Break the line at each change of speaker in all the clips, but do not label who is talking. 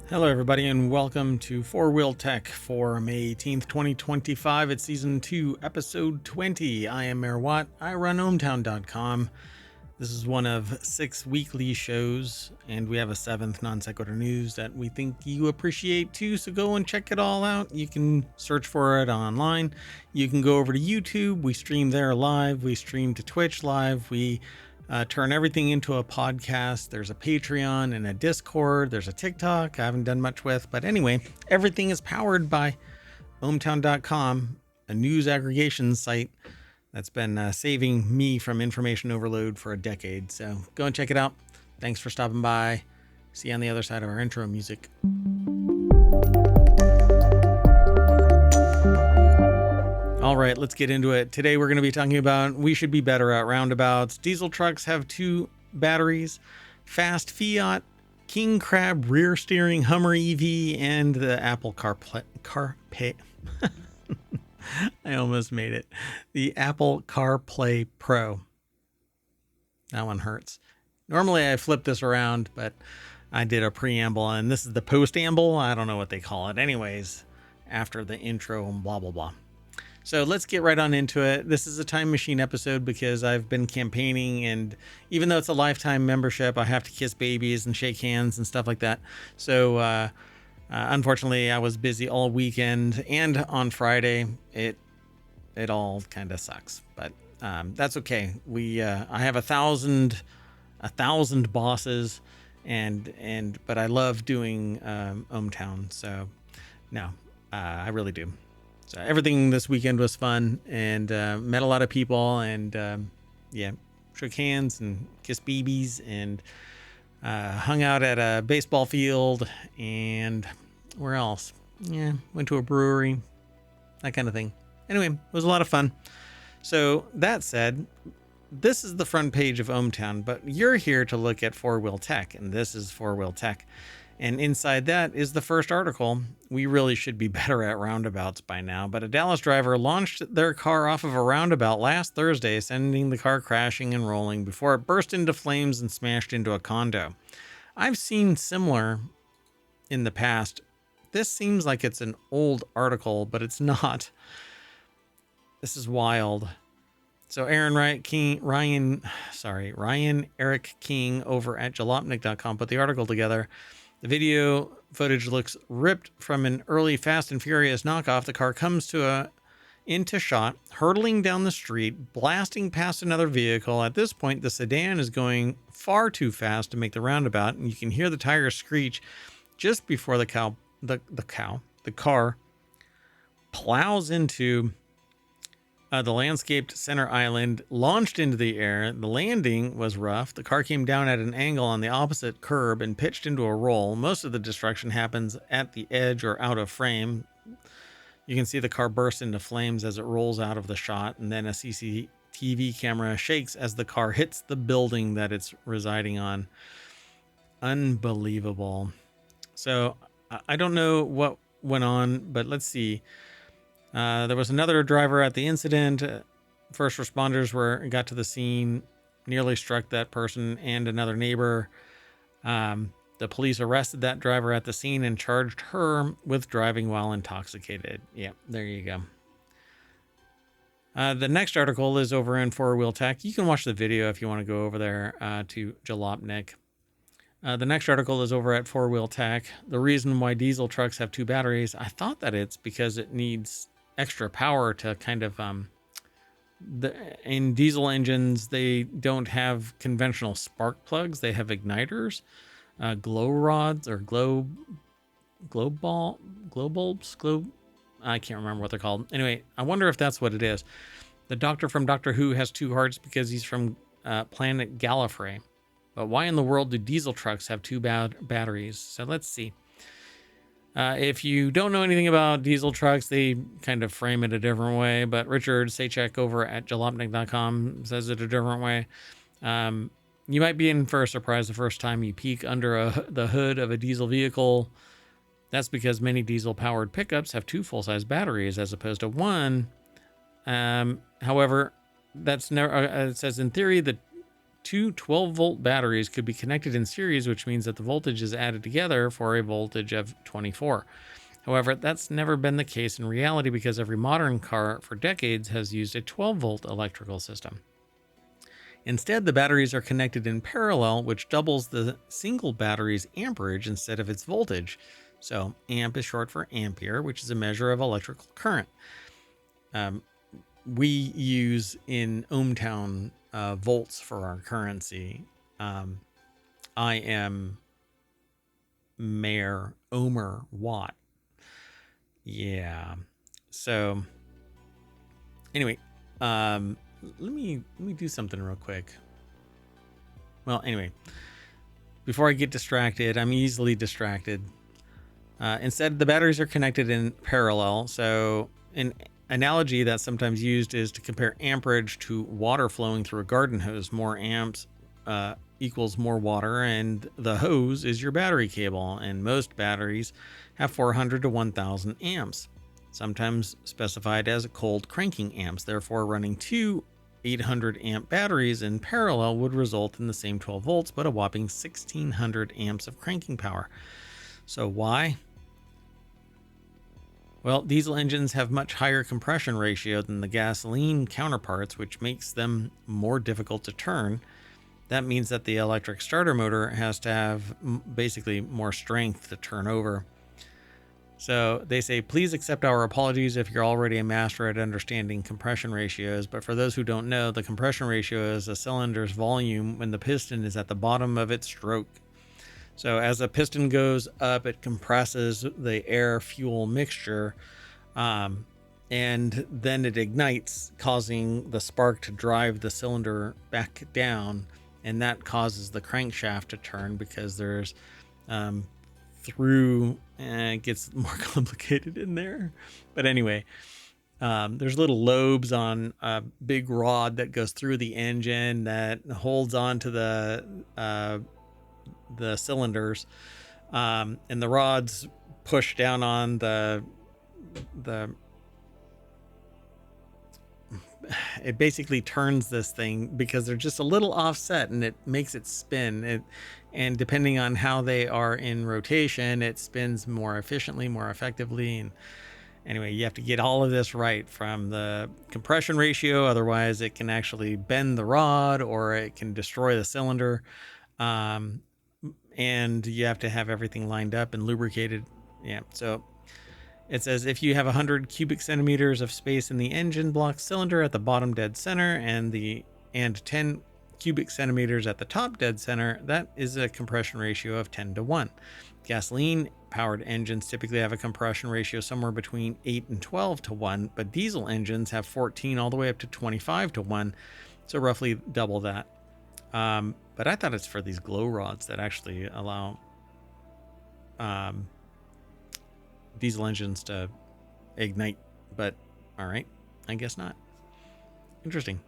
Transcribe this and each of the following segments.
Hello, everybody, and welcome to FourWheelTech for May 18th, 2025. It's Season 2, Episode 20. I am Mayor Watt. I run ohmtown.com. This is one of 6 weekly shows, and we have a 7th non sequitur news that we think you appreciate too, so go and check it all out. You can search for it online. You can go over to YouTube. We stream there live. We stream to Twitch live. We turn everything into a podcast. There's a Patreon and a Discord. There's a TikTok I haven't done much with. But anyway, everything is powered by ohmtown.com, a news aggregation site that's been saving me from information overload for a decade. So go and check it out. Thanks for stopping by. See you on the other side of our intro music. All right, let's get into it. Today we're going to be talking about we should be better at roundabouts. Diesel trucks have 2 batteries. Fast Fiat, King Crab rear steering Hummer EV, and the Apple CarPlay. I almost made it. The Apple CarPlay Pro. That one hurts. Normally I flip this around, but I did a preamble, and this is the postamble. I don't know what they call it. Anyways, after the intro and blah, blah, blah. So let's get right on into it. This is a time machine episode because I've been campaigning, and even though it's a lifetime membership, I have to kiss babies and shake hands and stuff like that. So unfortunately, I was busy all weekend and on Friday. It all kind of sucks, but that's okay. I have 1,000 bosses, but I love doing ohmtown. So no, I really do. So everything this weekend was fun, and met a lot of people, and shook hands and kissed babies, and hung out at a baseball field, and where else? Yeah, went to a brewery, that kind of thing. Anyway, it was a lot of fun. So that said, this is the front page of ohmtown, but you're here to look at FourWheelTech, and this is FourWheelTech. And inside that is the first article. We really should be better at roundabouts by now, but a Dallas driver launched their car off of a roundabout last Thursday, sending the car crashing and rolling before it burst into flames and smashed into a condo. I've seen similar in the past. This seems like it's an old article, but it's not. This is wild. So Ryan Eric King over at jalopnik.com put the article together. The video footage looks ripped from an early Fast and Furious knockoff. The car comes into shot, hurtling down the street, blasting past another vehicle. At this point, the sedan is going far too fast to make the roundabout, and you can hear the tires screech just before the car plows into the landscaped center island, launched into the air. The landing was rough. The car came down at an angle on the opposite curb and pitched into a roll. Most of the destruction happens at the edge or out of frame. You can see the car burst into flames as it rolls out of the shot, and then a CCTV camera shakes as the car hits the building that it's residing on. Unbelievable. So I don't know what went on, but let's see. There was another driver at the incident. First responders got to the scene, nearly struck that person and another neighbor. The police arrested that driver at the scene and charged her with driving while intoxicated. Yeah, there you go. The next article is over in FourWheelTech. You can watch the video if you want to go over there to Jalopnik. The next article is over at FourWheelTech. The reason why diesel trucks have 2 batteries, I thought that it's because it needs extra power to kind of in diesel engines. They don't have conventional spark plugs. They have igniters, glow rods, or glow bulbs. I can't remember what they're called. Anyway, I wonder if that's what it is. The doctor from Doctor Who has 2 hearts because he's from planet Gallifrey. But why in the world do diesel trucks have 2 batteries? So let's see. If you don't know anything about diesel trucks, they kind of frame it a different way. But Richard Sachek over at jalopnik.com says it a different way. You might be in for a surprise the first time you peek under the hood of a diesel vehicle. That's because many diesel-powered pickups have 2 full-size batteries as opposed to 1. However, that's never. It says in theory the two 12-volt batteries could be connected in series, which means that the voltage is added together for a voltage of 24. However, that's never been the case in reality because every modern car for decades has used a 12-volt electrical system. Instead, the batteries are connected in parallel, which doubles the single battery's amperage instead of its voltage. So amp is short for ampere, which is a measure of electrical current. We use in ohmtown volts for our currency. I am Mayor Omer Watt. Yeah. So anyway, let me do something real quick. Well, anyway, before I get distracted, I'm easily distracted. Instead, the batteries are connected in parallel. So an analogy that's sometimes used is to compare amperage to water flowing through a garden hose. More amps equals more water, and the hose is your battery cable. And most batteries have 400 to 1000 amps, sometimes specified as cold cranking amps. Therefore, running two 800 amp batteries in parallel would result in the same 12 volts, but a whopping 1600 amps of cranking power. So why? Well, diesel engines have much higher compression ratio than the gasoline counterparts, which makes them more difficult to turn. That means that the electric starter motor has to have basically more strength to turn over. So they say, please accept our apologies if you're already a master at understanding compression ratios. But for those who don't know, the compression ratio is a cylinder's volume when the piston is at the bottom of its stroke. So as the piston goes up, it compresses the air-fuel mixture, and then it ignites, causing the spark to drive the cylinder back down, and that causes the crankshaft to turn because there's it gets more complicated in there. But anyway, there's little lobes on a big rod that goes through the engine that holds on to the cylinders, and the rods push down on it basically turns this thing because they're just a little offset, and it makes it spin. And depending on how they are in rotation, it spins more efficiently, more effectively. And anyway, you have to get all of this right from the compression ratio. Otherwise, it can actually bend the rod or it can destroy the cylinder. And you have to have everything lined up and lubricated. Yeah. So it says if you have 100 cubic centimeters of space in the engine block cylinder at the bottom dead center and 10 cubic centimeters at the top dead center, that is a compression ratio of 10:1. Gasoline powered engines typically have a compression ratio somewhere between 8 and 12:1, but diesel engines have 14 all the way up to 25:1, so roughly double that. But I thought it's for these glow rods that actually allow diesel engines to ignite, but all right, I guess not. Interesting.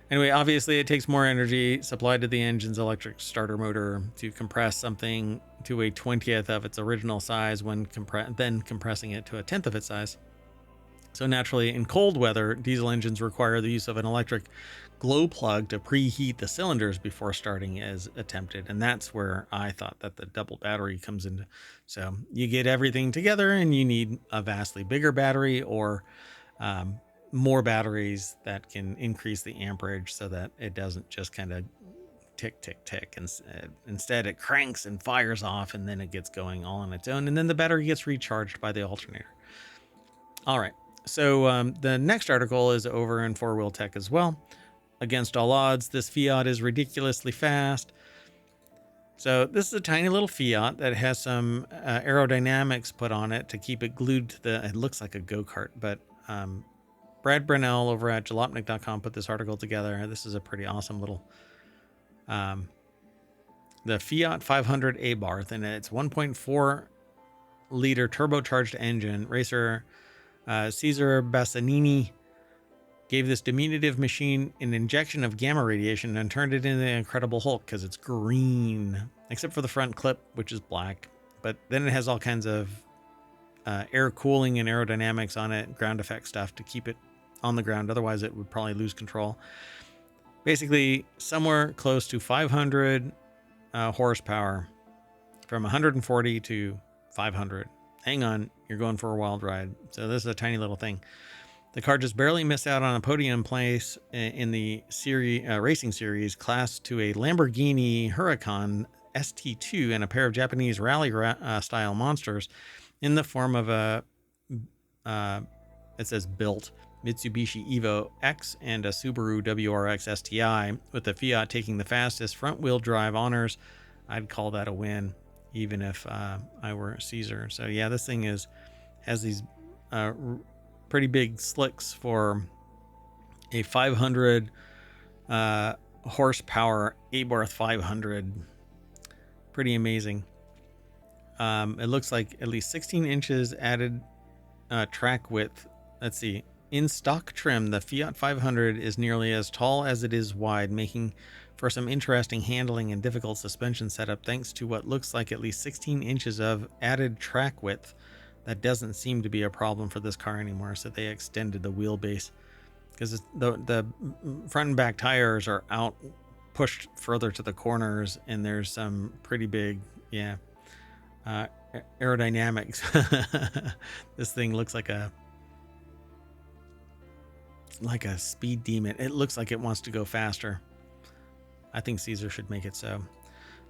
Anyway, obviously it takes more energy supplied to the engine's electric starter motor to compress something to a 20th of its original size when then compressing it to a 10th of its size. So naturally, in cold weather, diesel engines require the use of an electric glow plug to preheat the cylinders before starting as attempted. And that's where I thought that the double battery comes into. So you get everything together and you need a vastly bigger battery or more batteries that can increase the amperage so that it doesn't just kind of tick, tick, tick. And instead it cranks and fires off, and then it gets going all on its own. And then the battery gets recharged by the alternator. All right. So the next article is over in FourWheelTech as well. Against all odds, this Fiat is ridiculously fast. So this is a tiny little Fiat that has some aerodynamics put on it to keep it glued to it looks like a go-kart, but Brad Brunell over at jalopnik.com put this article together. This is a pretty awesome little the Fiat 500 Abarth, and it's 1.4 liter turbocharged engine. Racer Cesar Bassanini gave this diminutive machine an injection of gamma radiation and turned it into the Incredible Hulk because it's green, except for the front clip, which is black. But then it has all kinds of air cooling and aerodynamics on it, ground effect stuff to keep it on the ground. Otherwise, it would probably lose control. Basically, somewhere close to 500 horsepower, from 140 to 500. Hang on, you're going for a wild ride. So this is a tiny little thing. The car just barely missed out on a podium place in the racing series, class to a Lamborghini Huracan ST2 and a pair of Japanese rally style monsters in the form of a, it says built, Mitsubishi Evo X and a Subaru WRX STI, with the Fiat taking the fastest front-wheel drive honors. I'd call that a win, even if I were Caesar. So yeah, this thing has these pretty big slicks for a 500 horsepower Abarth 500. Pretty amazing. It looks like at least 16 inches added track width. Let's see. In stock trim, the Fiat 500 is nearly as tall as it is wide, making for some interesting handling and difficult suspension setup thanks to what looks like at least 16 inches of added track width. That doesn't seem to be a problem for this car anymore, so they extended the wheelbase because the front and back tires are out, pushed further to the corners, and there's some pretty big, aerodynamics. This thing looks like a speed demon. It looks like it wants to go faster. I think Caesar should make it so.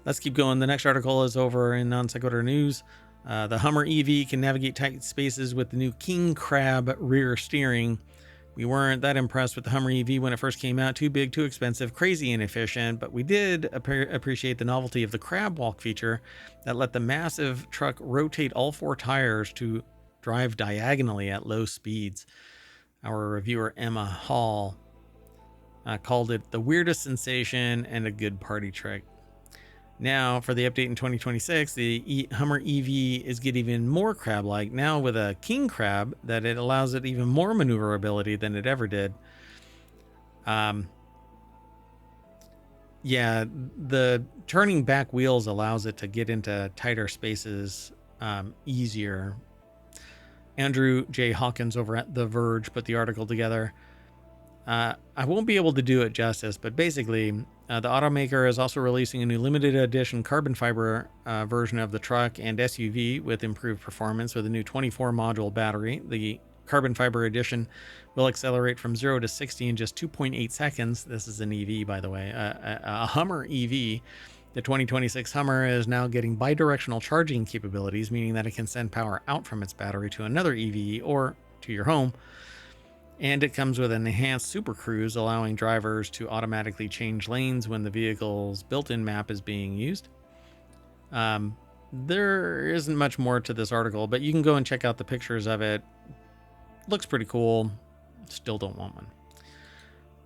Let's keep going. The next article is over in Non Sequitur News. The Hummer EV can navigate tight spaces with the new King Crab rear steering. We weren't that impressed with the Hummer EV when it first came out. Too big, too expensive, crazy inefficient. But we did appreciate the novelty of the crab walk feature that let the massive truck rotate all four tires to drive diagonally at low speeds. Our reviewer Emma Hall called it the weirdest sensation and a good party trick. Now, for the update in 2026, the Hummer EV is getting even more crab-like, now with a king crab that it allows it even more maneuverability than it ever did. Yeah, the turning back wheels allows it to get into tighter spaces easier. Andrew J. Hawkins over at The Verge put the article together. I won't be able to do it justice, but basically, the automaker is also releasing a new limited edition carbon fiber version of the truck and SUV with improved performance with a new 24 module battery. The carbon fiber edition will accelerate from 0 to 60 in just 2.8 seconds. This is an EV, by the way, a Hummer EV. The 2026 Hummer is now getting bidirectional charging capabilities, meaning that it can send power out from its battery to another EV or to your home. And it comes with an enhanced Super Cruise, allowing drivers to automatically change lanes when the vehicle's built-in map is being used. There isn't much more to this article, but you can go and check out the pictures of it. Looks pretty cool. Still don't want one.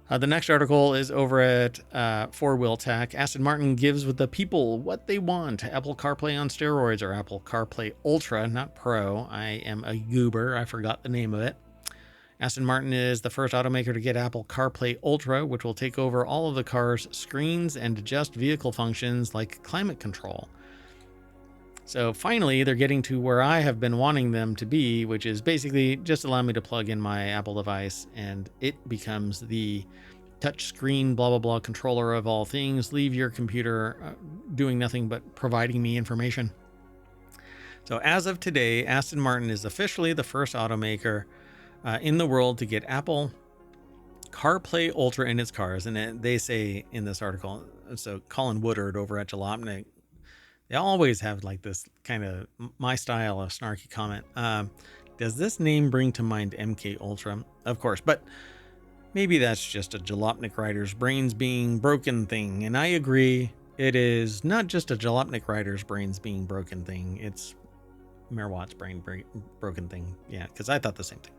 The next article is over at FourWheelTech. Aston Martin gives the people what they want. Apple CarPlay on steroids, or Apple CarPlay Ultra, not Pro. I am a goober. I forgot the name of it. Aston Martin is the first automaker to get Apple CarPlay Ultra, which will take over all of the car's screens and adjust vehicle functions like climate control. So finally, they're getting to where I have been wanting them to be, which is basically just allow me to plug in my Apple device and it becomes the touch screen, blah, blah, blah controller of all things. Leave your computer doing nothing but providing me information. So as of today, Aston Martin is officially the first automaker in the world to get Apple CarPlay Ultra in its cars. And they say in this article, so Colin Woodard over at Jalopnik, they always have like this kind of my style of snarky comment. Does this name bring to mind MK Ultra? Of course, but maybe that's just a Jalopnik writer's brains being broken thing. And I agree, it is not just a Jalopnik writer's brains being broken thing. It's Mayor Watt's broken thing. Yeah, because I thought the same thing.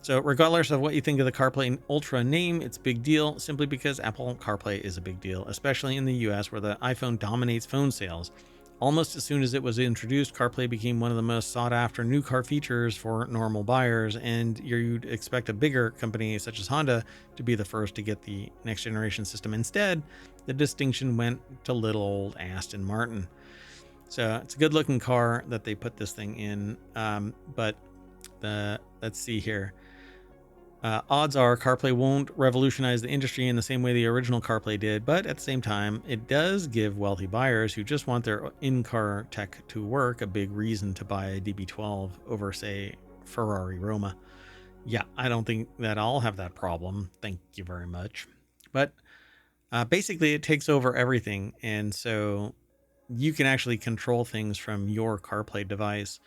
So regardless of what you think of the CarPlay Ultra name, it's a big deal simply because Apple CarPlay is a big deal, especially in the US where the iPhone dominates phone sales. Almost as soon as it was introduced, CarPlay became one of the most sought after new car features for normal buyers, and you'd expect a bigger company such as Honda to be the first to get the next generation system. Instead, the distinction went to little old Aston Martin. So it's a good looking car that they put this thing in. But let's see here. Odds are CarPlay won't revolutionize the industry in the same way the original CarPlay did, but at the same time, it does give wealthy buyers who just want their in-car tech to work a big reason to buy a DB12 over, say, Ferrari Roma. Yeah, I don't think that I'll have that problem. Thank you very much. But basically, it takes over everything, and so you can actually control things from your CarPlay device.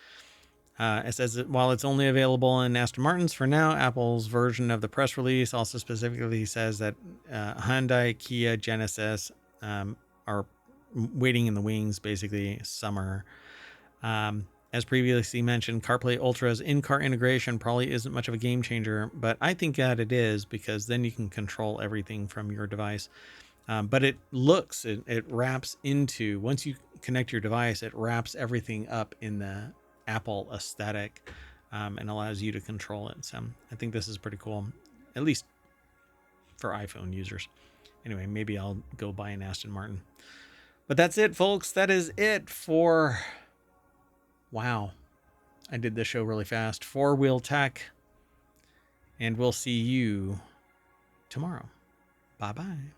It says that while it's only available in Aston Martins for now, Apple's version of the press release also specifically says that Hyundai, Kia, Genesis are waiting in the wings, basically summer. As previously mentioned, CarPlay Ultra's in-car integration probably isn't much of a game changer, but I think that it is, because then you can control everything from your device. But it wraps into, once you connect your device, it wraps everything up in the Apple aesthetic and allows you to control it. So I think this is pretty cool, at least for iPhone users. Anyway, maybe I'll go buy an Aston Martin. But that's it, folks. That is it for... Wow. I did this show really fast. FourWheelTech. And we'll see you tomorrow. Bye-bye.